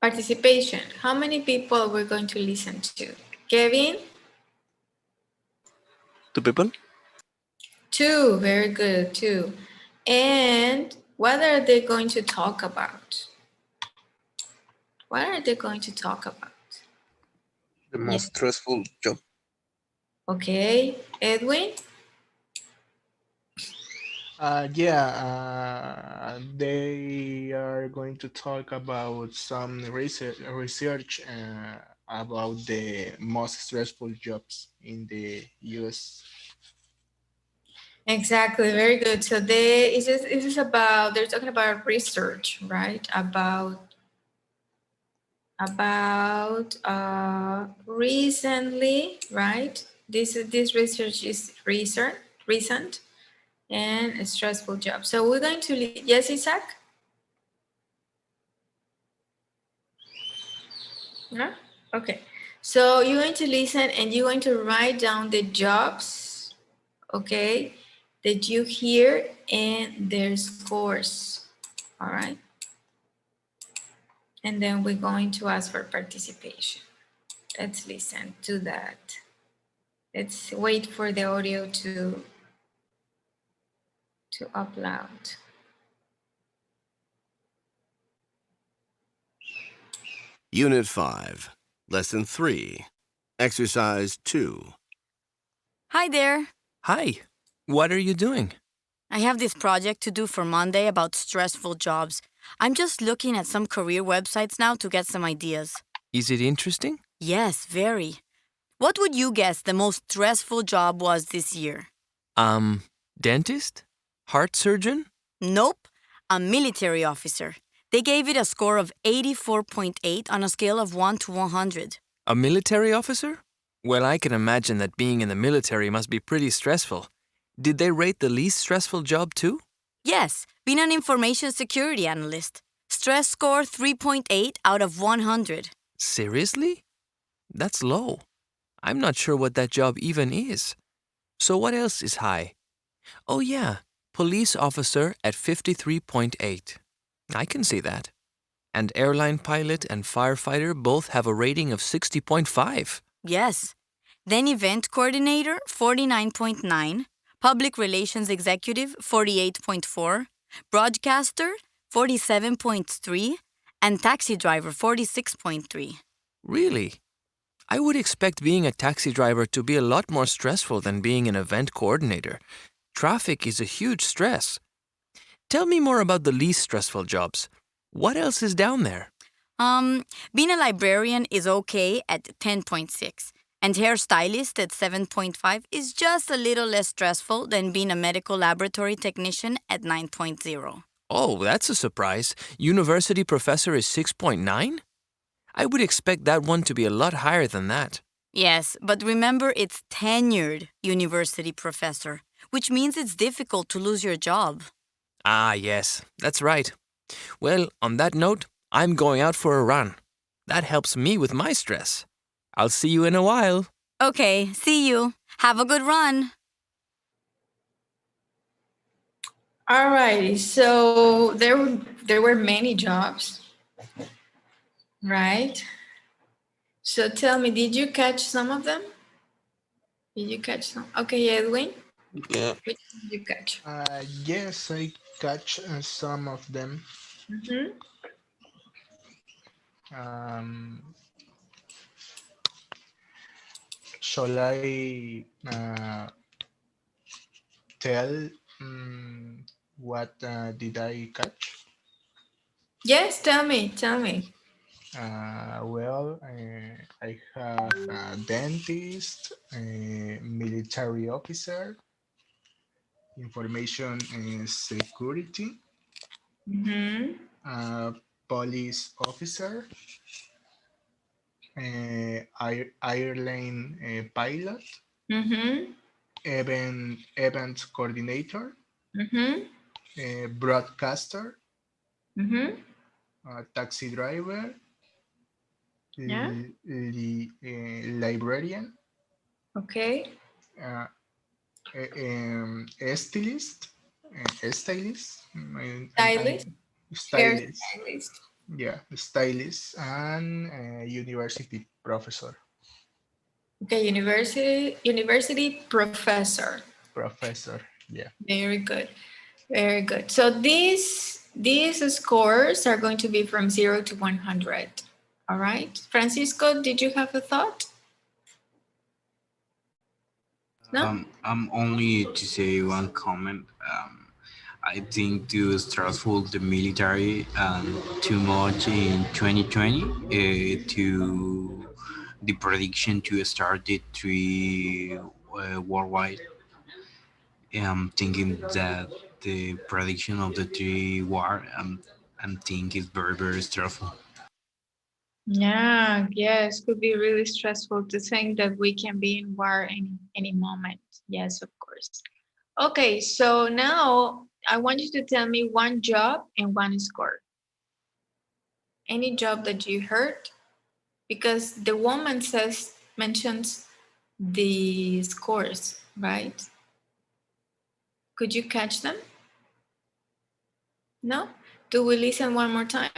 Participation. How many people we're going to listen to? Kevin? 2 people. 2. Very good. 2. And what are they going to talk about? What are they going to talk about? The most stressful job. Okay. Edwin? They are going to talk about some research about the most stressful jobs in the US. Exactly, very good. So this is about, they're talking about research, right? About recently, right? This research is recent and a stressful job. So we're going to, yes, Isaac? No? Okay. So you're going to listen and you're going to write down the jobs, okay, that you hear and their scores. All right. And then we're going to ask for participation. Let's listen to that. Let's wait for the audio to upload. Unit 5, Lesson 3, Exercise 2. Hi there. Hi. What are you doing? I have this project to do for Monday about stressful jobs. I'm just looking at some career websites now to get some ideas. Is it interesting? Yes, very. What would you guess the most stressful job was this year? Dentist? Heart surgeon? Nope, a military officer. They gave it a score of 84.8 on a scale of 1 to 100. A military officer? Well, I can imagine that being in the military must be pretty stressful. Did they rate the least stressful job too? Yes, being an information security analyst. Stress score 3.8 out of 100. Seriously? That's low. I'm not sure what that job even is. So what else is high? Oh yeah, police officer at 53.8. I can see that. And airline pilot and firefighter both have a rating of 60.5. Yes. Then event coordinator 49.9, public relations executive 48.4, broadcaster 47.3, and taxi driver 46.3. Really? I would expect being a taxi driver to be a lot more stressful than being an event coordinator. Traffic is a huge stress. Tell me more about the least stressful jobs. What else is down there? Being a librarian is okay at 10.6, and hairstylist at 7.5 is just a little less stressful than being a medical laboratory technician at 9.0. Oh, that's a surprise. University professor is 6.9? I would expect that one to be a lot higher than that. Yes, but remember it's tenured university professor, which means it's difficult to lose your job. Ah, yes, that's right. Well, on that note, I'm going out for a run. That helps me with my stress. I'll see you in a while. Okay, see you. Have a good run. All righty. So there were many jobs, right? So tell me, did you catch some of them? Did you catch some? Okay, Edwin. Yeah. Which did you catch? Yes, I catch some of them. Mm-hmm. Um, shall I tell what did I catch? Yes, tell me. Tell me. I have a dentist, a military officer, information security, Mm-hmm. police officer, airline pilot, Mm-hmm. event coordinator, Mm-hmm. broadcaster, Mm-hmm. taxi driver, Yeah. librarian, Okay. uh, stylist, stylist, Stylist. stylist, Hairstylist. Yeah, stylist and university professor. Okay, university professor. Professor. Yeah. Very good. Very good. So these scores are going to be from 0 to 100. All right. Francisco, did you have a thought? No? I'm only to say one comment. I think too stressful the military and too much in 2020 to the prediction to start the three worldwide. I'm thinking that the prediction of the three war I'm think is very stressful. Yeah, yes, could be really stressful to think that we can be in war any moment. Yes, of course. Okay, so now I want you to tell me one job and one score. Any job that you heard, because the woman mentions the scores, right? Could you catch them? No? Do we listen one more time?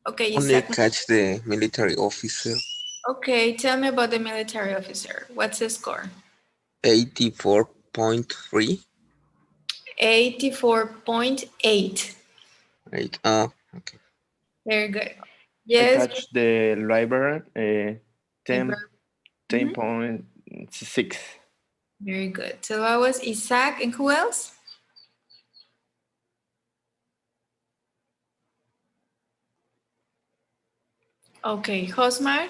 Okay, Only Isaac. catch the military officer. Okay, tell me about the military officer. What's the score? 84.3. 84.8. Right. Okay. Very good. I Yes. catch the library 10, Mhm. 10.6. Very good. So I was Isaac, and who else? Okay, Hosmar.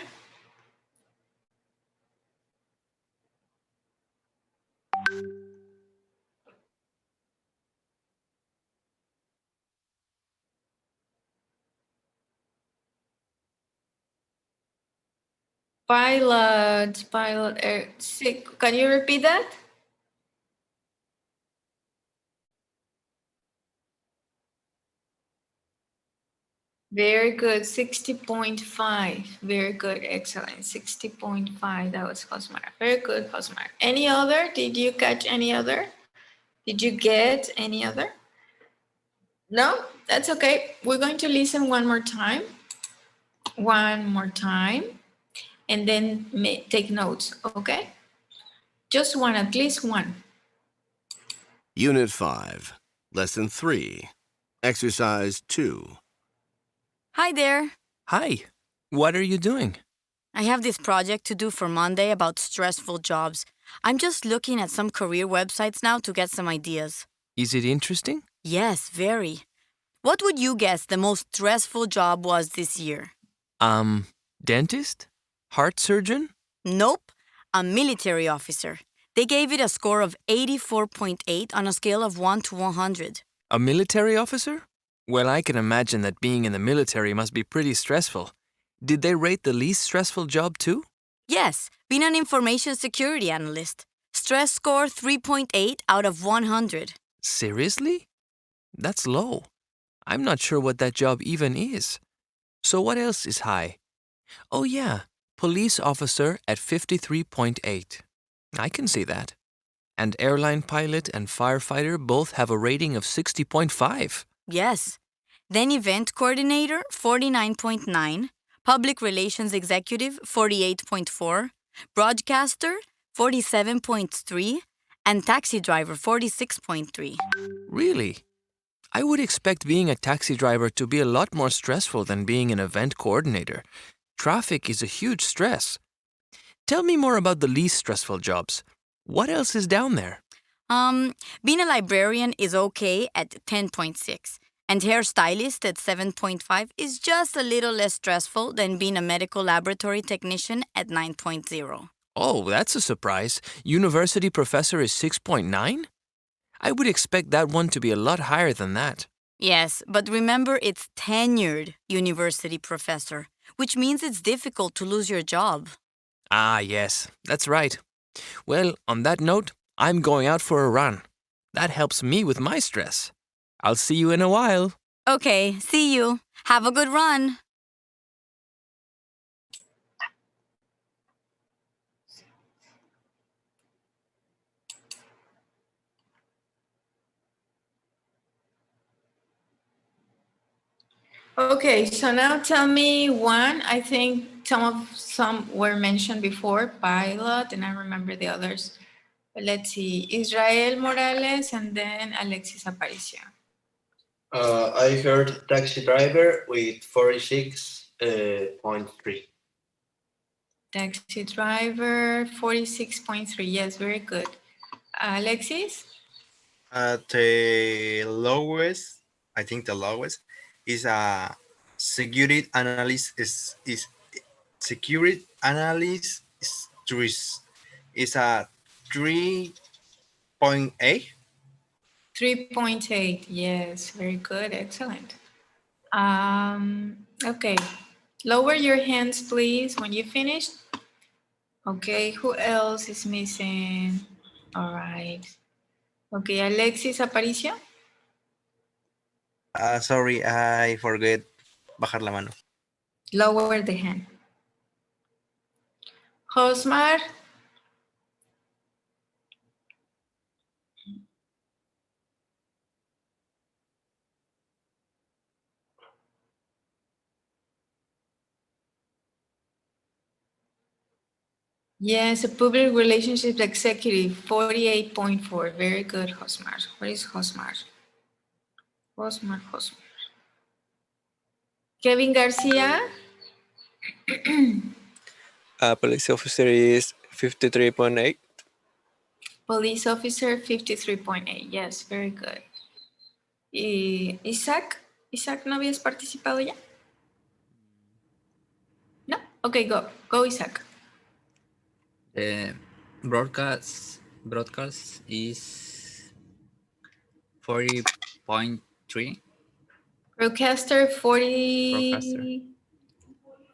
Pilot, sick. Can you repeat that? Very good. 60.5. Very good. Excellent. 60.5. That was Hosmar. Very good, Hosmar. Any other? Did you catch any other? Did you get any other? No? That's okay. We're going to listen one more time. One more time. And then take notes, okay? Just one, at least one. Unit 5, Lesson 3, Exercise 2. Hi there. Hi. What are you doing? I have this project to do for Monday about stressful jobs. I'm just looking at some career websites now to get some ideas. Is it interesting? Yes, very. What would you guess the most stressful job was this year? Dentist? Heart surgeon? Nope, a military officer. They gave it a score of 84.8 on a scale of 1 to 100. A military officer? Well, I can imagine that being in the military must be pretty stressful. Did they rate the least stressful job too? Yes, being an information security analyst. Stress score 3.8 out of 100. Seriously? That's low. I'm not sure what that job even is. So what else is high? Oh yeah, police officer at 53.8. I can see that. And airline pilot and firefighter both have a rating of 60.5. Yes. Then event coordinator 49.9, public relations executive 48.4, broadcaster 47.3, and taxi driver 46.3. Really? I would expect being a taxi driver to be a lot more stressful than being an event coordinator. Traffic is a huge stress. Tell me more about the least stressful jobs. What else is down there? Being a librarian is okay at 10.6, and hairstylist at 7.5 is just a little less stressful than being a medical laboratory technician at 9.0. Oh, that's a surprise. University professor is 6.9? I would expect that one to be a lot higher than that. Yes, but remember it's tenured university professor, which means it's difficult to lose your job. Ah, yes, that's right. Well, on that note, I'm going out for a run. That helps me with my stress. I'll see you in a while. Okay, see you. Have a good run. Okay, so now tell me one. I think some were mentioned before, pilot, and I remember the others. But let's see, Israel Morales and then Alexis Aparicio. I heard taxi driver with 46.3. Taxi driver, 46.3. Yes, very good. Alexis? The lowest, I think the lowest is a security analyst is security analyst is a 3.8. 3.8. Yes, very good. Excellent. Okay. Lower your hands, please, when you finish. Okay, who else is missing? All right. Okay, Alexis Aparicio. Sorry, I forget bajar la mano. Lower the hand. Josmar. Yes, a public relationships executive, 48.4. Very good, Josmar. Where is Josmar? Josmar. Kevin Garcia. Police officer is 53.8. Police officer, 53.8. Yes, very good. Isaac. Isaac, ¿no habías participado ya? No? Okay, go. Go, Isaac. Broadcast is 40.3. Broadcaster, Broadcaster.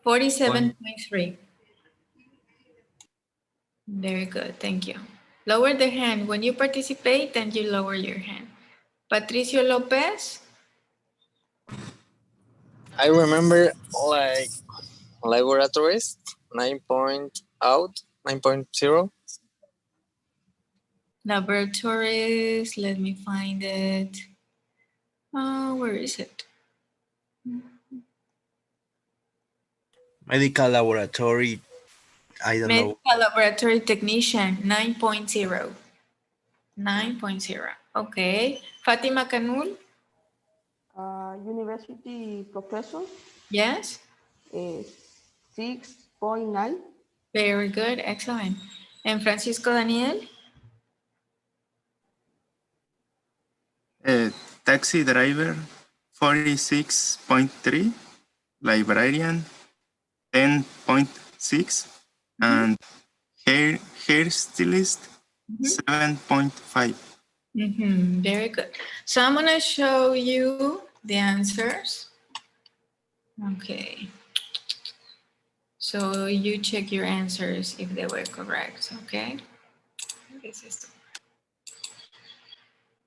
47.3. Very good, thank you. Lower the hand. When you participate, then you lower your hand. Patricio Lopez. I remember like laboratories 9.0. Laboratories, let me find it. Oh, where is it? Medical laboratory, I don't know. Medical laboratory technician, 9.0. 9.0. Okay. Fatima Kanul. University professor, Yes. 6.9. Very good. Excellent. And Francisco Daniel. Taxi driver 46.3, librarian 10.6, and hairstylist 7.5. Very good. So I'm going to show you the answers. Okay. So you check your answers if they were correct, okay?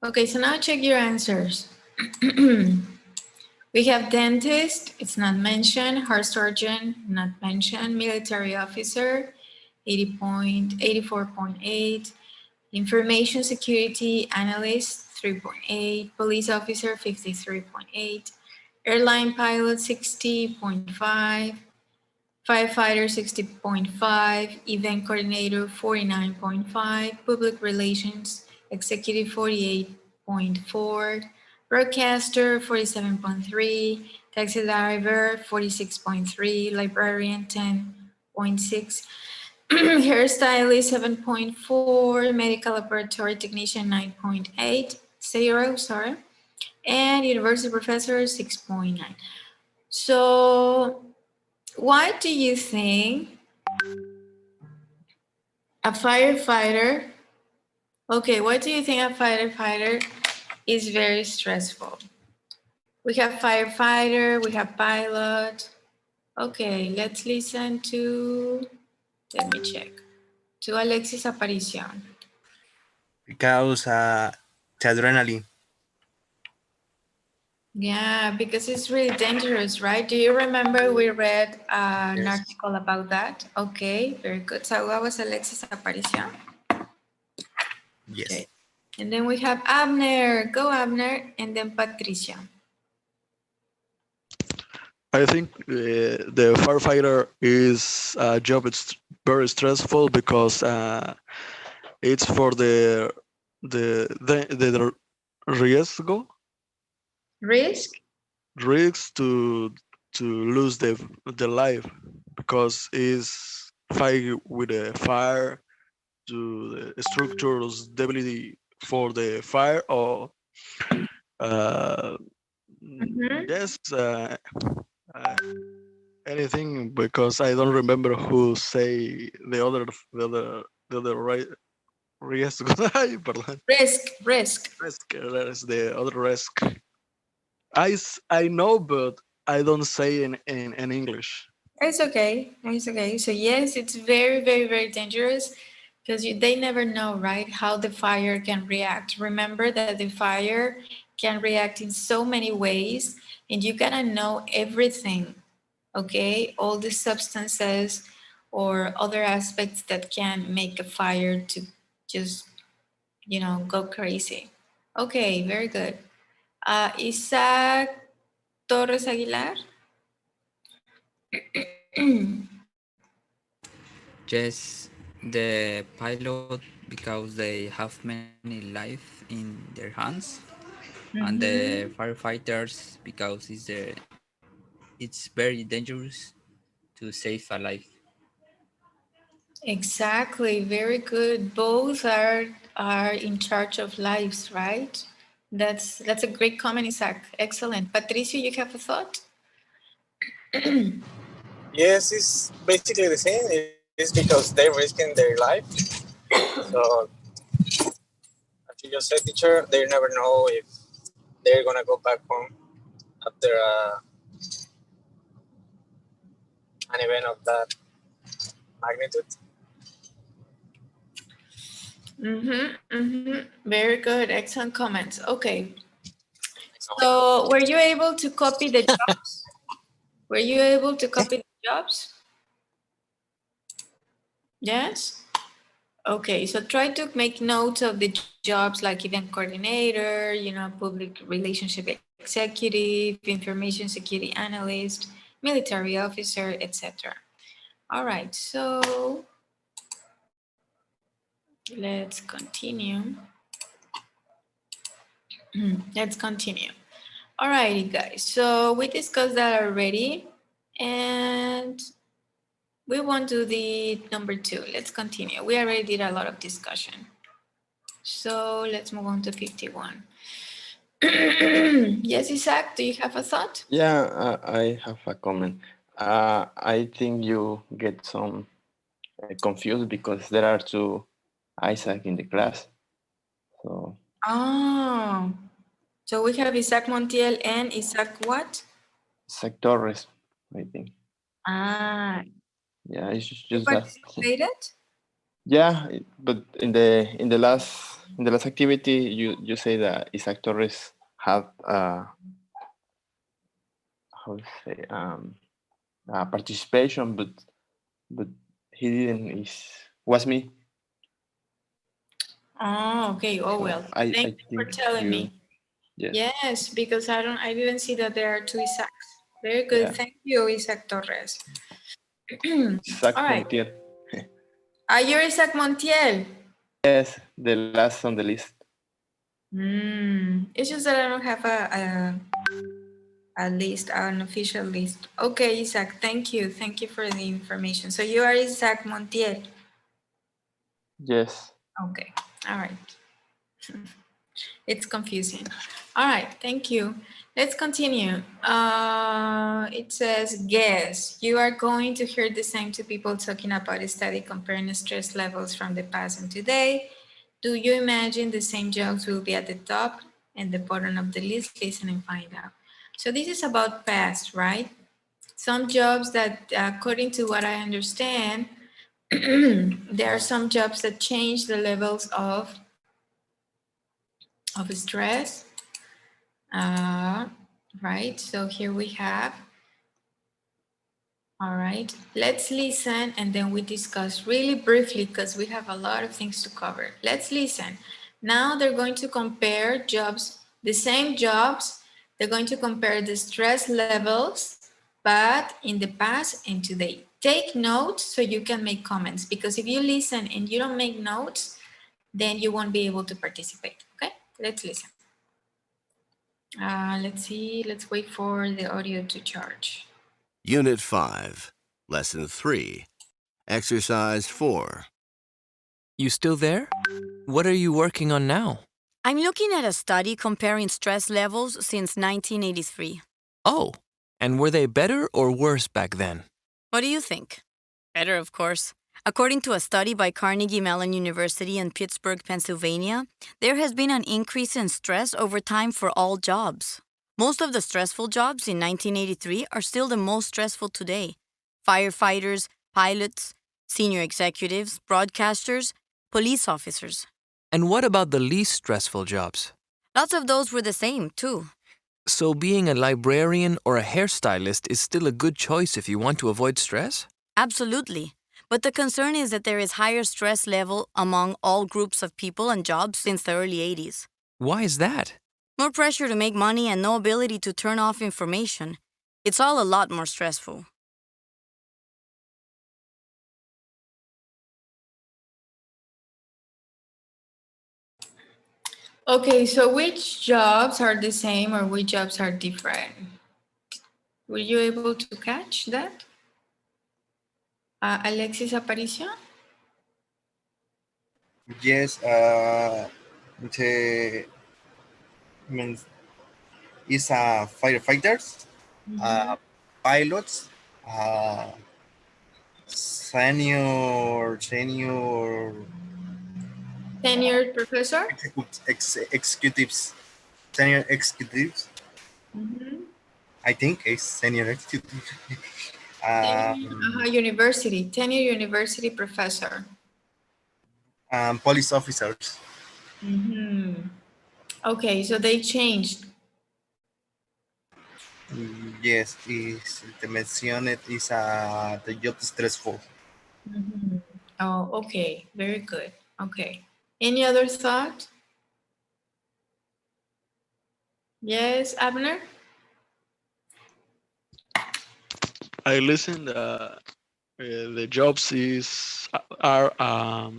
Okay, so now check your answers. We have dentist, it's not mentioned. Heart surgeon, not mentioned. Military officer, 84.8. Information security analyst, 3.8. Police officer, 53.8. Airline pilot, 60.5. Firefighter, 60.5. Event coordinator, 49.5. Public relations executive, 48.4. Broadcaster, 47.3. Taxi driver, 46.3. Librarian, 10.6. Hairstylist, 7.4. Medical laboratory technician, 9.8. 0, sorry. And university professor, 6.9. So why do you think a firefighter, okay, why do you think a firefighter is very stressful? We have firefighter, we have pilot. Okay, let's listen to, let me check, to Alexis Aparición. Because the adrenaline. Yeah, because it's really dangerous, right? Do you remember we read an article about that? Okay, very good. So that was Alexis Aparición. Yes. Okay. And then we have Abner. Go, Abner. And then Patricia. I think the firefighter is a job. It's very stressful because it's for the risk Risk? risks to lose the life because is fight with a fire to the structures stability for the fire or uh, Mhm. yes uh, anything because I don't remember who say the other right risk. Ay, perdón. Risk. Risk, that is the other risk. I know, but I don't say in English. It's okay. It's okay. So yes, it's very, very, very dangerous because they never know, right, how the fire can react. Remember that the fire can react in so many ways, and you gotta know everything. Okay, all the substances or other aspects that can make a fire to just go crazy. Okay, very good. Isaac Torres Aguilar. Yes, the pilot because they have many life in their hands, and the Mhm. firefighters because it's very dangerous to save a life. Exactly, very good. Both are in charge of lives, right? That's a great comment, Isaac. Excellent. Patricio, you have a thought? Yes, it's basically the same. It's because they're risking their life. So, as you just said, teacher, they never know if they're gonna go back home after an event of that magnitude. Very good. Excellent comments. Okay. So were you able to copy the jobs? Were you able to copy the jobs? Yes? Okay, so try to make notes of the jobs like event coordinator, public relationship executive, information security analyst, military officer, etc. All right, so let's continue. Let's continue. All righty, guys. So we discussed that already, and we won't do the number 2. Let's continue. We already did a lot of discussion. So let's move on to 51. Yes, Isaac, do you have a thought? Yeah, I have a comment. I think you get some confused because there are two Isaac in the class. So Oh, so we have Isaac Montiel and Isaac what? Isaac Torres, I think. Ah, Yeah, it's you just that. participated? Yeah, but in the last activity, you say that Isaac Torres had how to say participation, but he didn't. Was me. Oh, okay. Oh, So well. I Thank you for think telling you me. yes Yes, because I didn't see that there are two Isaacs. Very good. yeah Thank you, Isaac Torres. Isaac All right. Montiel. You're Isaac Montiel. Yes, the last on the list. It's just that I don't have a list, an official list. Okay, Isaac, thank you. Thank you for the information. So you are Isaac Montiel. Yes. Okay, all right. It's confusing. All right, thank you. Let's continue. It says, guess. You are going to hear the same two people talking about a study comparing stress levels from the past and today. Do you imagine the same jobs will be at the top and the bottom of the list? Listen and find out. So this is about past, right? Some jobs that, according to what I understand, there are some jobs that change the levels of stress, right? So here we have, all right, let's listen and then we discuss really briefly because we have a lot of things to cover. Let's listen. Now they're going to compare jobs, the same jobs, they're going to compare the stress levels, but in the past and today. Take notes so you can make comments, because if you listen and you don't make notes, then you won't be able to participate. Okay, let's listen. Let's see, let's wait for the audio to charge. Unit 5, Lesson 3, Exercise 4. You still there? What are you working on now? I'm looking at a study comparing stress levels since 1983. Oh, and were they better or worse back then? What do you think? Better, of course. According to a study by Carnegie Mellon University in Pittsburgh, Pennsylvania, there has been an increase in stress over time for all jobs. Most of the stressful jobs in 1983 are still the most stressful today. Firefighters, pilots, senior executives, broadcasters, police officers. And what about the least stressful jobs? Lots of those were the same, too. So being a librarian or a hairstylist is still a good choice if you want to avoid stress? Absolutely. But the concern is that there is higher stress level among all groups of people and jobs since the early 80s. Why is that? More pressure to make money and no ability to turn off information. It's all a lot more stressful. Okay, so which jobs are the same or which jobs are different? Were you able to catch that? Alexis Aparicio? Yes, the means is firefighters, pilots, uh, senior Tenured professor? executives, senior executives. I think is senior executive. Tenure university professor. Police officers. Okay, so they changed. Yes, is the mentioned is the job stressful. Oh, okay, very good. Okay. Any other thought? Yes, Abner? I listen. The jobs are uh,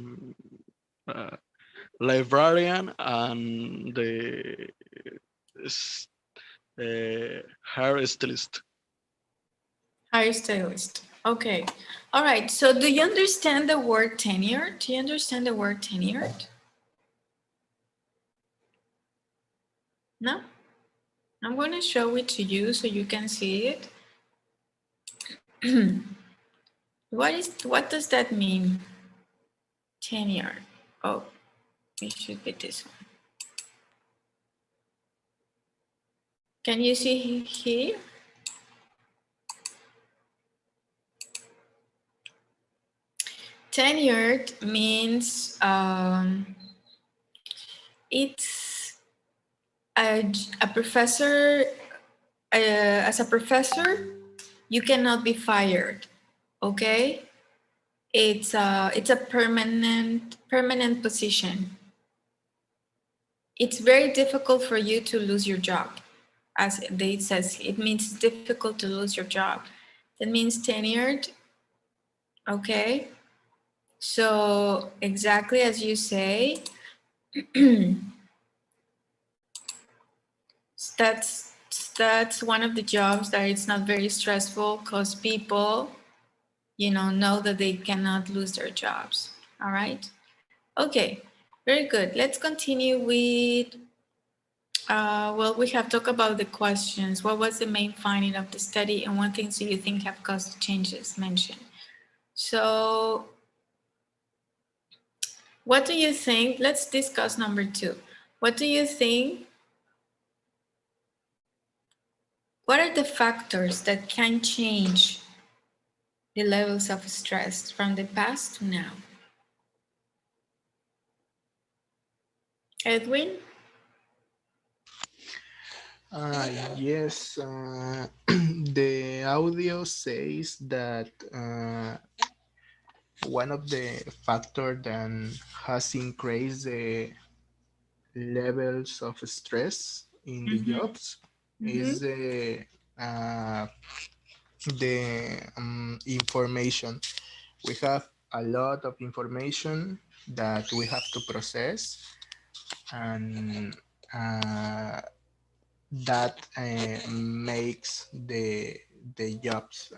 librarian and the hairstylist. Hairstylist. Okay. All right. So do you understand the word tenure? Do you understand the word tenured? No? I'm going to show it to you so you can see it. What does that mean? Tenure. Oh, it should be this one. Can you see here? Tenured means it's a professor. As a professor, you cannot be fired. Okay, it's a permanent position. It's very difficult for you to lose your job. As it says, it means difficult to lose your job. That means tenured. Okay, so exactly as you say, that's that's one of the jobs that it's not very stressful because people, know that they cannot lose their jobs. All right. Okay, very good. Let's continue with, well, we have talked about the questions. What was the main finding of the study and what things do you think have caused the changes mentioned? So what do you think? Let's discuss number 2. What do you think? What are the factors that can change the levels of stress from the past to now? Edwin? Yes, the audio says that one of the factors that has increased the levels of stress in the jobs is the the information. We have a lot of information that we have to process, and that makes the jobs